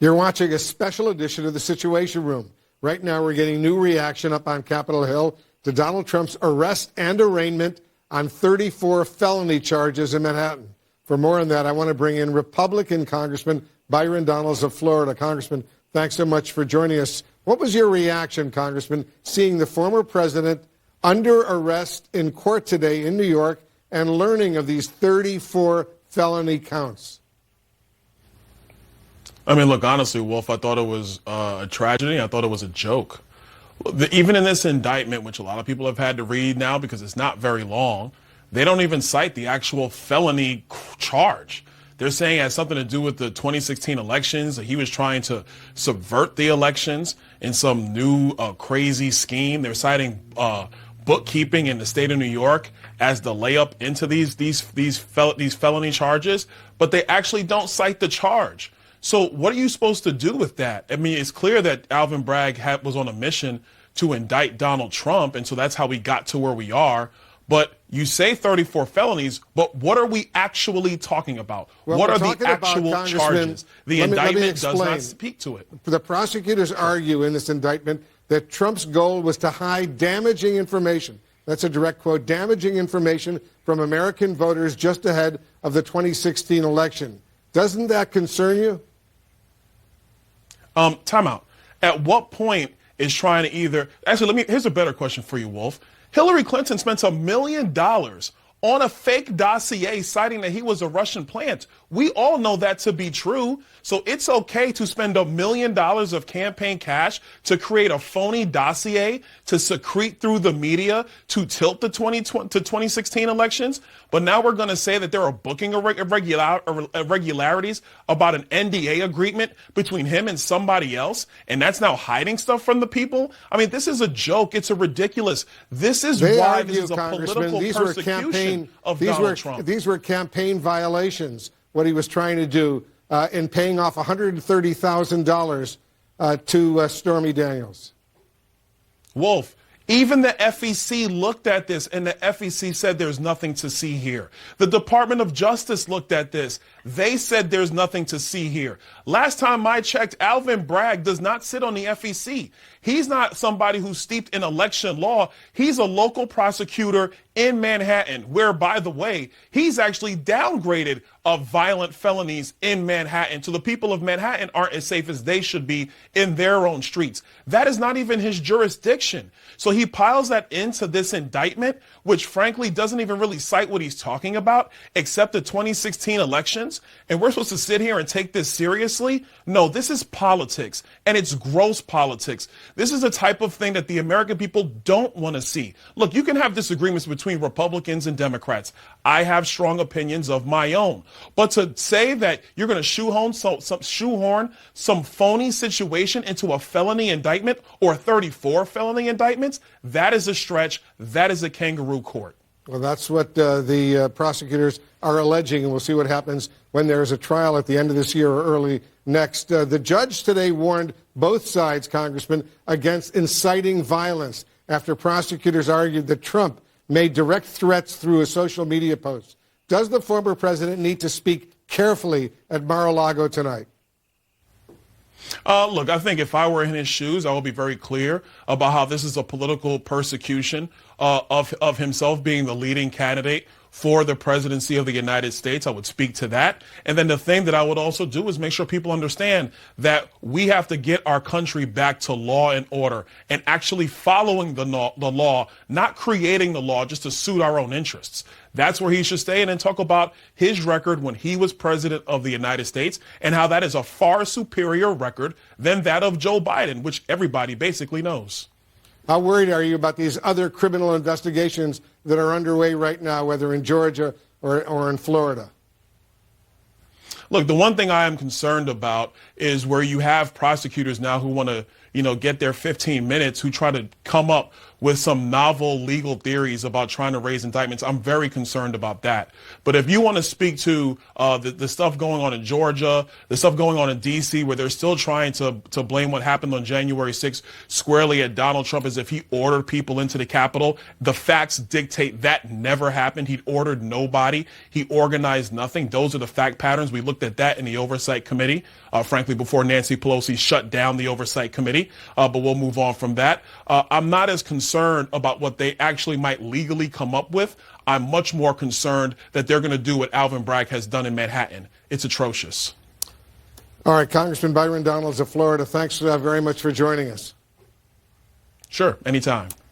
You're watching a special edition of the Situation Room. Right now, we're getting new reaction up on Capitol Hill to Donald Trump's arrest and arraignment on 34 felony charges in Manhattan. For more on that, I want to bring in Republican Congressman Byron Donalds of Florida. Congressman, thanks so much for joining us. What was your reaction, Congressman, seeing the former president under arrest in court today in New York and learning of these 34 felony counts? I mean, look, honestly, Wolf, I thought it was a tragedy. I thought it was a joke. Even in this indictment, which a lot of people have had to read now because it's not very long, they don't even cite the actual felony charge. They're saying it has something to do with the 2016 elections, that he was trying to subvert the elections in some new crazy scheme. They're citing bookkeeping in the state of New York as the layup into these felony charges, but they actually don't cite the charge. So what are you supposed to do with that? I mean, it's clear that Alvin Bragg was on a mission to indict Donald Trump, and so that's how we got to where we are. But you say 34 felonies, but what are we actually talking about? Well, what are the actual charges? The indictment does not speak to it. The prosecutors argue in this indictment that Trump's goal was to hide damaging information. That's a direct quote, damaging information from American voters just ahead of the 2016 election. Doesn't that concern you? Time out. At what point is trying to here's a better question for you, Wolf. Hillary Clinton spent $1 million on a fake dossier citing that he was a Russian plant. We all know that to be true. So it's okay to spend $1 million of campaign cash to create a phony dossier to secrete through the media to tilt the 2016 elections. But now we're going to say that there are booking irregularities about an NDA agreement between him and somebody else. And that's now hiding stuff from the people. I mean, this is a joke. It's a ridiculous. This is why this is a political persecution of Donald Trump. These were campaign violations, what he was trying to do in paying off $130,000 to Stormy Daniels. Wolf, even the FEC looked at this, and the FEC said there's nothing to see here. The Department of Justice looked at this. They said there's nothing to see here. Last time I checked, Alvin Bragg does not sit on the FEC. He's not somebody who's steeped in election law. He's a local prosecutor in Manhattan, where, by the way, he's actually downgraded of violent felonies in Manhattan. So the people of Manhattan aren't as safe as they should be in their own streets. That is not even his jurisdiction. So he piles that into this indictment, which frankly doesn't even really cite what he's talking about, except the 2016 elections. And we're supposed to sit here and take this seriously? No, this is politics, and it's gross politics. This is the type of thing that the American people don't want to see. Look, you can have disagreements between Republicans and Democrats. I have strong opinions of my own. But to say that you're going to shoehorn some phony situation into a felony indictment or 34 felony indictments, that is a stretch. That is a kangaroo court. Well, that's what the prosecutors are alleging, and we'll see what happens when there's a trial at the end of this year or early next. The judge today warned both sides, Congressman, against inciting violence after prosecutors argued that Trump made direct threats through a social media post. Does the former president need to speak carefully at Mar-a-Lago tonight? Look, I think if I were in his shoes, I would be very clear about how this is a political persecution of himself being the leading candidate for the presidency of the United States. I would speak to that. And then the thing that I would also do is make sure people understand that we have to get our country back to law and order and actually following the law, not creating the law just to suit our own interests. That's where he should stay, and then talk about his record when he was president of the United States and how that is a far superior record than that of Joe Biden, which everybody basically knows. How worried are you about these other criminal investigations that are underway right now, whether in Georgia or in Florida? Look, the one thing I am concerned about is where you have prosecutors now who want to get their 15 minutes, who try to come up with some novel legal theories about trying to raise indictments. I'm very concerned about that. But if you want to speak to the stuff going on in Georgia, the stuff going on in D.C., where they're still trying to blame what happened on January 6th squarely at Donald Trump as if he ordered people into the Capitol, the facts dictate that never happened. He ordered nobody. He organized nothing. Those are the fact patterns. We looked at that in the Oversight Committee, frankly, before Nancy Pelosi shut down the Oversight Committee. But we'll move on from that. I'm not as concerned about what they actually might legally come up with. I'm much more concerned that they're going to do what Alvin Bragg has done in Manhattan. It's atrocious. All right, Congressman Byron Donalds of Florida, thanks very much for joining us. Sure, anytime.